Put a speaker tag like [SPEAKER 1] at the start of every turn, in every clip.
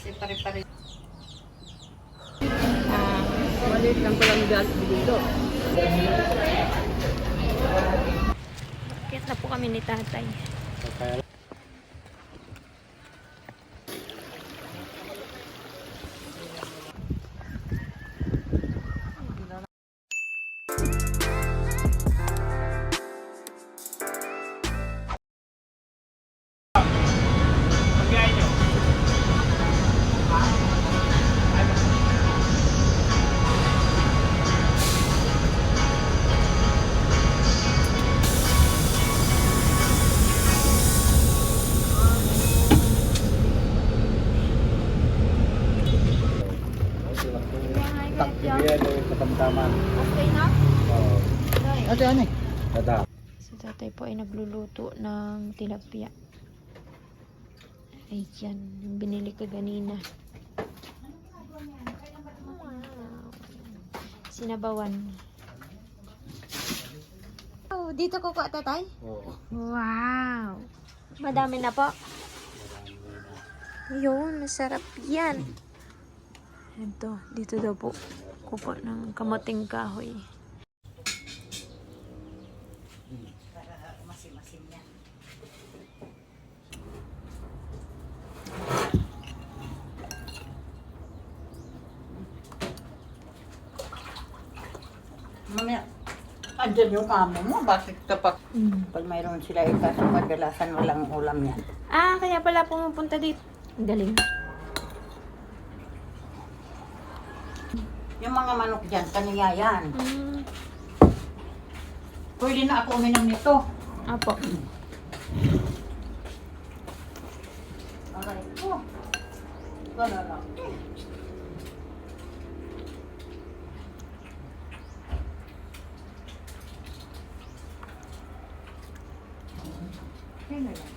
[SPEAKER 1] Kasi pare-pare.
[SPEAKER 2] Maliit lang pala ang dati dito.
[SPEAKER 3] Kaya na po kami ni tatay.
[SPEAKER 4] Takbiyan yung katamtaman.
[SPEAKER 3] Okay na?
[SPEAKER 4] Oo.
[SPEAKER 2] Ate, ano eh?
[SPEAKER 4] Dada.
[SPEAKER 3] Si tatay po ay nagluluto ng tilapia. Ayan, yung binili ko ganina. Wow. Sinabawan. Oh, dito ko ko tatay?
[SPEAKER 4] Oo.
[SPEAKER 3] Wow! Madami na po. Yun, masarap yan. Ito, dito daw po. Kupo ng kamuting kahoy.
[SPEAKER 1] Masim-masim yan. Mamaya, andyan yung amo mo. Bakit kapag pag mayroon sila ikaso, kadalasan walang ulam yan?
[SPEAKER 3] Ah, kaya pala pumupunta dito. Ang galing.
[SPEAKER 1] Yung mga manok dyan, kaniya yan.
[SPEAKER 3] Mm.
[SPEAKER 1] Pwede na ako uminom nito.
[SPEAKER 3] Apo.
[SPEAKER 1] Aray ko. Gano'n lang. Yan na lang.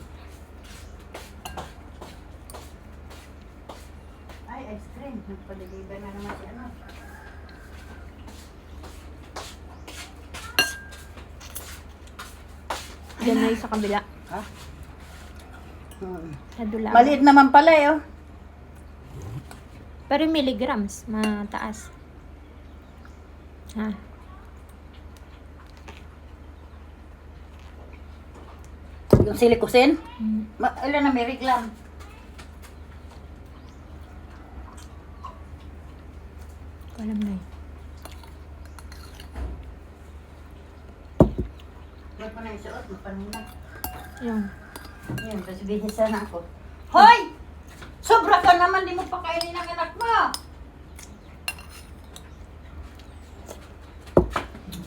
[SPEAKER 1] Ay, ice cream. Nagpaligiban na naman si ano.
[SPEAKER 3] Diyan na yung sa kabila.
[SPEAKER 1] Ha?
[SPEAKER 3] Sa dula.
[SPEAKER 1] Maliit naman pala eh. Oh.
[SPEAKER 3] Pero yung milligrams, mataas. Ha?
[SPEAKER 1] Yung silikusin?
[SPEAKER 3] Mm.
[SPEAKER 1] Ilan na may reglam?
[SPEAKER 3] Alam na yun.
[SPEAKER 1] Ba't mo na isuot? Mapanuna.
[SPEAKER 3] Yung.
[SPEAKER 1] Yan, tapos bihisa na ako. Hoy! Sobra ka naman, di mo pa kainin ang anak mo.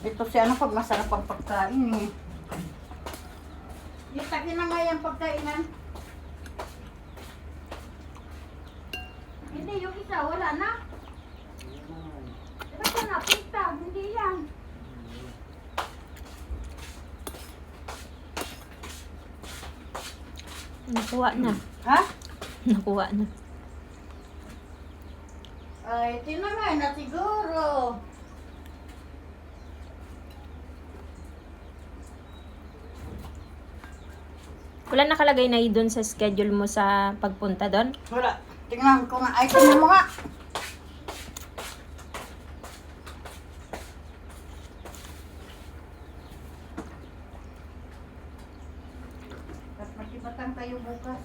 [SPEAKER 1] Ito si ano pag masarap ang pagkain eh. Yung takin na nga yung pagkainan. Hindi, yung isa, wala na. Ba't ka napunta? Hindi yan.
[SPEAKER 3] Nakuha na.
[SPEAKER 1] Ha?
[SPEAKER 3] Nakuha na.
[SPEAKER 1] Ay, tinangay na siguro.
[SPEAKER 3] Wala nakalagay na yun dun sa schedule mo sa pagpunta doon?
[SPEAKER 1] Wala. Tingnan ko nga. Ay, tingnan mo nga. Tapos magkibatan kayo bukas.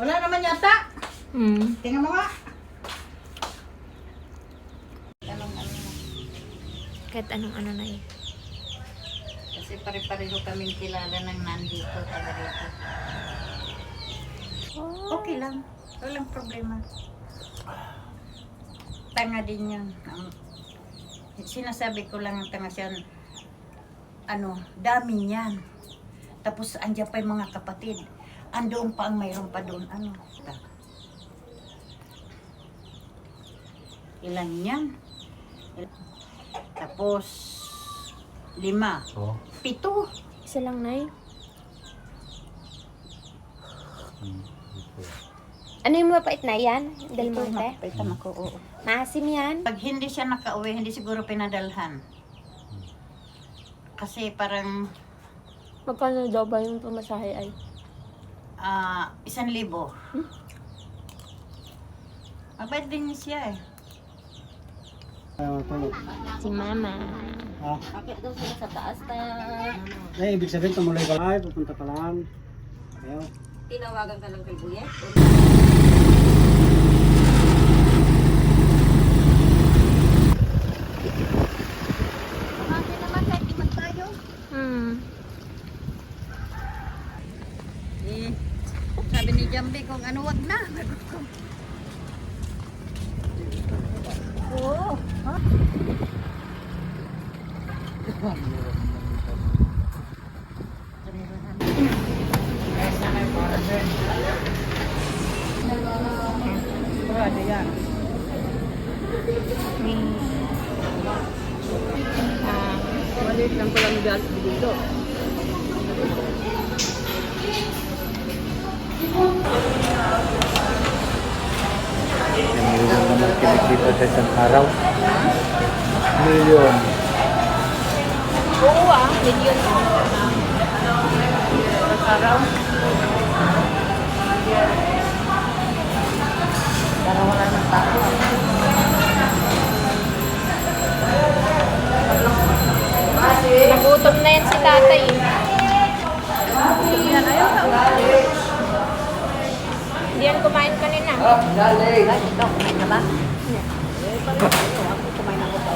[SPEAKER 1] Wala naman yata.
[SPEAKER 3] Hmm.
[SPEAKER 1] Tingnan mo nga.
[SPEAKER 3] Kahit anong ano na yun.
[SPEAKER 1] Kasi pare-pareho kaming kilala ng nandito, taga dito. Okay lang. Walang problema. Tanga din yun. Sinasabi ko lang ang tanga siya, ano, dami niyan. Tapos andyan pa yung mga kapatid. Andoon pa ang mayroon pa doon. Ano? Ilan yan? Tapos, 5.
[SPEAKER 4] Oh.
[SPEAKER 1] 7.
[SPEAKER 3] Isa lang, Nay. Ano yung mapait na yan? Del Monte?
[SPEAKER 1] Paitan ako, oo.
[SPEAKER 3] Maasim yan?
[SPEAKER 1] Pag hindi siya nakauwi, hindi siguro pinadalhan. Kasi parang
[SPEAKER 3] Magkano daw ba yung pamasahe ay?
[SPEAKER 1] 1,000. Mabait din siya eh.
[SPEAKER 3] Si Mama.
[SPEAKER 1] Bakit daw sila sa taas na
[SPEAKER 2] Eh, ibig sabihin, tumuloy ka lang, pupunta pa lang. Ayaw.
[SPEAKER 1] tinawagan ka lang kay Buye? Bakit naman kahit di tayo? Eh, sabi ni Jambi kung ano, wag na. Oo. Ha?
[SPEAKER 2] Maliit lang pala ng Jollibee dito.
[SPEAKER 4] Million naman kinikita sa isang araw. Million.
[SPEAKER 3] Oo milyon.
[SPEAKER 1] Para wala ng tao.
[SPEAKER 3] Nagutom na yan si tatay.
[SPEAKER 1] Yan, ayaw na.
[SPEAKER 3] Hindi yan kumain kanina.
[SPEAKER 1] Ay, ikaw, kumain na ba? Ako kumain ako sa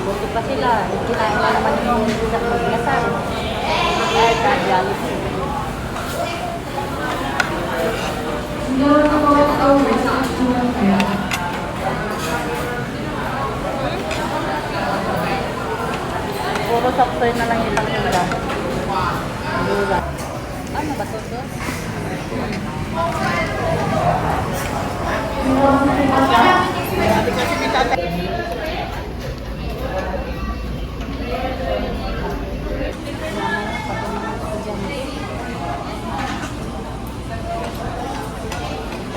[SPEAKER 1] buti pa sila. Kinain na naman yung sa pagkasal. Ay, Jollibee. Puro software na lang ilang ulam. Ulam. Ano ba ito?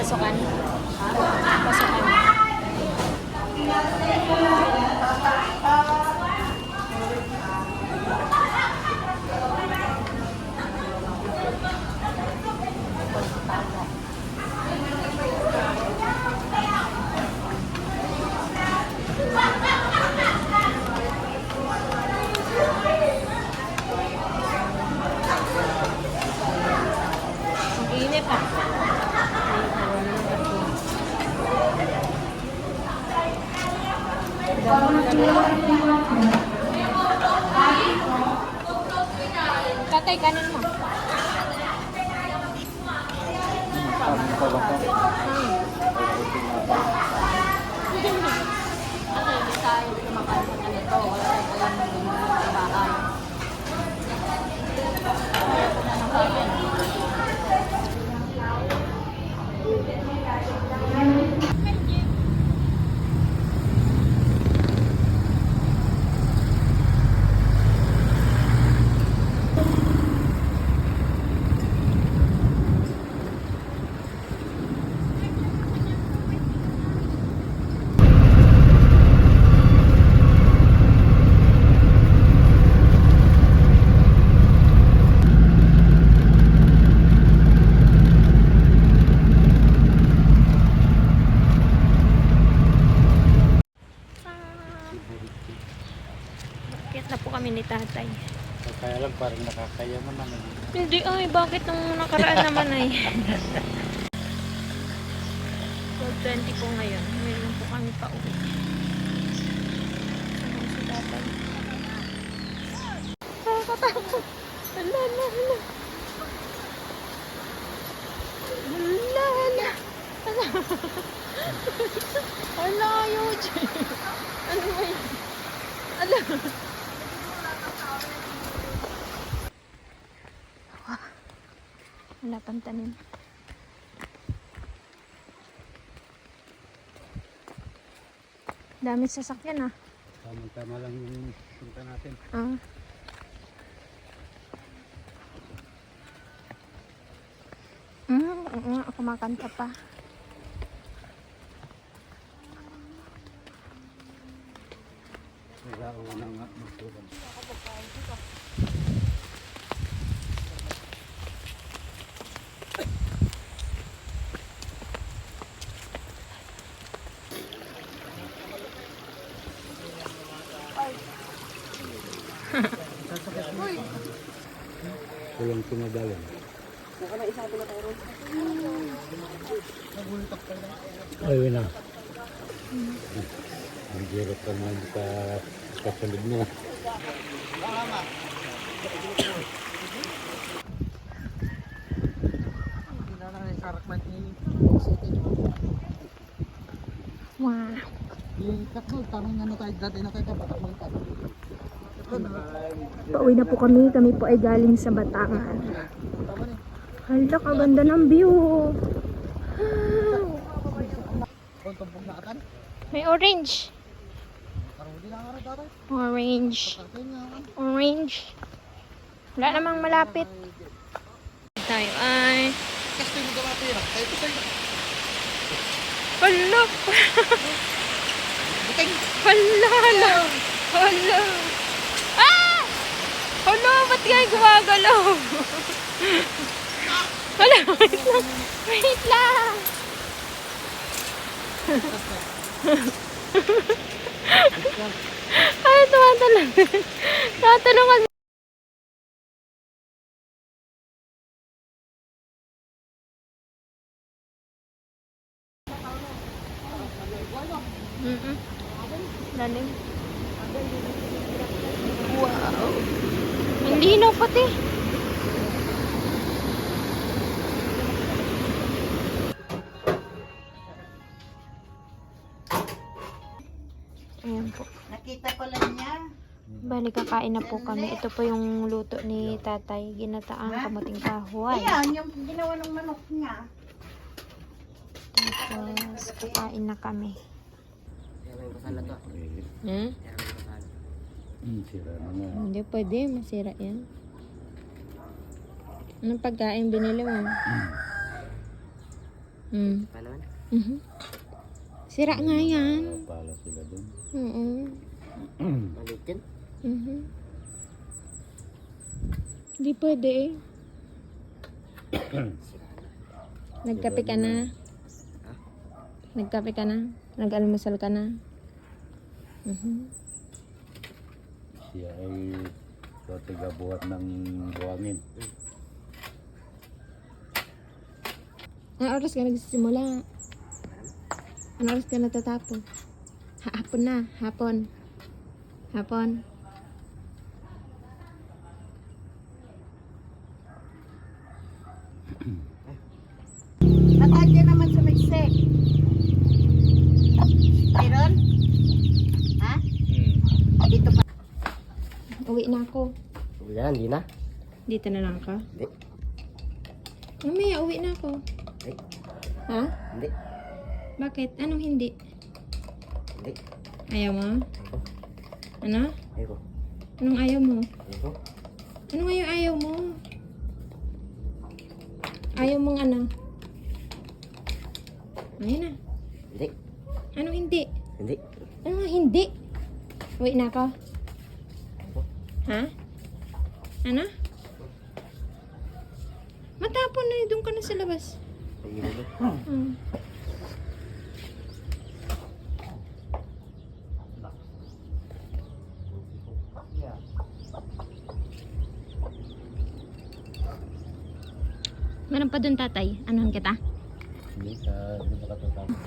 [SPEAKER 3] Pasukan. Pasukan. Ang init ah. Tatay, kanin mo.
[SPEAKER 1] Ano, hindi tayo kumakain ng ganito. Wala tayong alam ng mga bahay.
[SPEAKER 3] Bakit na po kami ni tatay?
[SPEAKER 4] Kaya lang parang nakakaya naman.
[SPEAKER 3] Hindi ay, bakit nung nakaraan naman ay? 12:20 po ngayon. Ngayon po kami pa uwi. Ano si tatay? Nakakatakot. Hala. Ala, Eugene. Ano ba yun? Ala. Wala pang tanim. Dami sasakyan ah.
[SPEAKER 2] Tama-tama lang yung punta natin.
[SPEAKER 3] Ah. Oo nga, kumakanta pa.
[SPEAKER 2] Nag-aawa na nga magtugan. Walang tumagalan. Ay, na. Ang hirap ka naman sa kasalib mo.
[SPEAKER 3] Wow. Pauwi na po kami. Kami po ay galing sa Batangan. Hala, kaganda ng view. May orange. Orange. Orange. Wala namang malapit. Tayo ay... Hala! Hala! Hala! Ah! Hala! Ba't kayo gumagalaw? Hala! Wait lang! Wait lang! Ay, tumatalong. Tumatalong. Lalim. Wow. Ang linaw pati. Ayan po.
[SPEAKER 1] Nakita pala niya.
[SPEAKER 3] Bali, kakain na po kami. Ito po yung luto ni tatay. Ginataang kamuting kahoy.
[SPEAKER 1] Ayan, yung ginawa ng manok niya.
[SPEAKER 3] Tapos, kakain na kami.
[SPEAKER 2] Sira na nga.
[SPEAKER 3] Hindi pwede. Masira yan. Anong pagkain binili mo? Sira nga yan.
[SPEAKER 2] Pala sila dun.
[SPEAKER 3] Oo.
[SPEAKER 5] Malitin?
[SPEAKER 3] Hindi pwede eh. Nagkape ka na? Nagkape ka na? Nag-almusal ka na?
[SPEAKER 2] Siya ay tigabuhat ng buhangin.
[SPEAKER 3] Anong oras ka nagsisimula? Anong oras ka natatapos? Hapon na. Hapon. Hapon.
[SPEAKER 1] Matadya naman sa Mexic. Meron? Ha? Dito pa.
[SPEAKER 3] Uwi na ako.
[SPEAKER 5] Yan, hindi na.
[SPEAKER 3] Dito na lang ka?
[SPEAKER 5] Hindi.
[SPEAKER 3] Mamaya, uwi na ako.
[SPEAKER 5] Hindi.
[SPEAKER 3] Ha?
[SPEAKER 5] Hindi.
[SPEAKER 3] Bakit? Anong hindi?
[SPEAKER 5] Hindi.
[SPEAKER 3] Ayaw mo?
[SPEAKER 5] Ayoko.
[SPEAKER 3] Ano?
[SPEAKER 5] Ayoko.
[SPEAKER 3] Anong ayaw mo?
[SPEAKER 5] Ayoko.
[SPEAKER 3] Anong ayaw mo? Ayaw mong ano? Ayun na.
[SPEAKER 5] Hindi.
[SPEAKER 3] Anong hindi?
[SPEAKER 5] Hindi.
[SPEAKER 3] Anong hindi? Uwi na ako? Ha? Ano? Matapon na, doon ka na sa labas.
[SPEAKER 5] Ayoko.
[SPEAKER 3] Hmm. Meron pa doon tatay. Anuhan kita?
[SPEAKER 2] Hindi sa nakatatapos.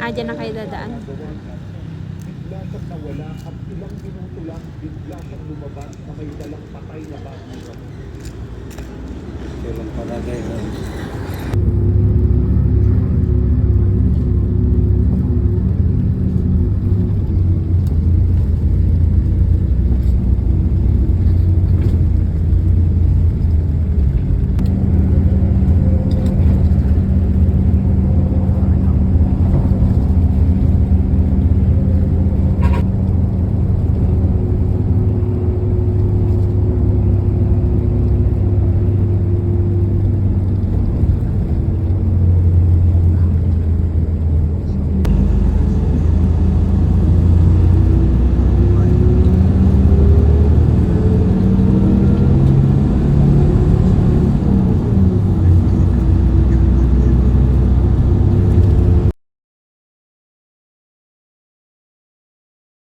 [SPEAKER 3] Ah, dyan na kayo dadaan.
[SPEAKER 6] Bigla siyang nawala at ilang minuto lang bigla siyang lumabas na may dalang patay na baboy.
[SPEAKER 4] Kailan pa na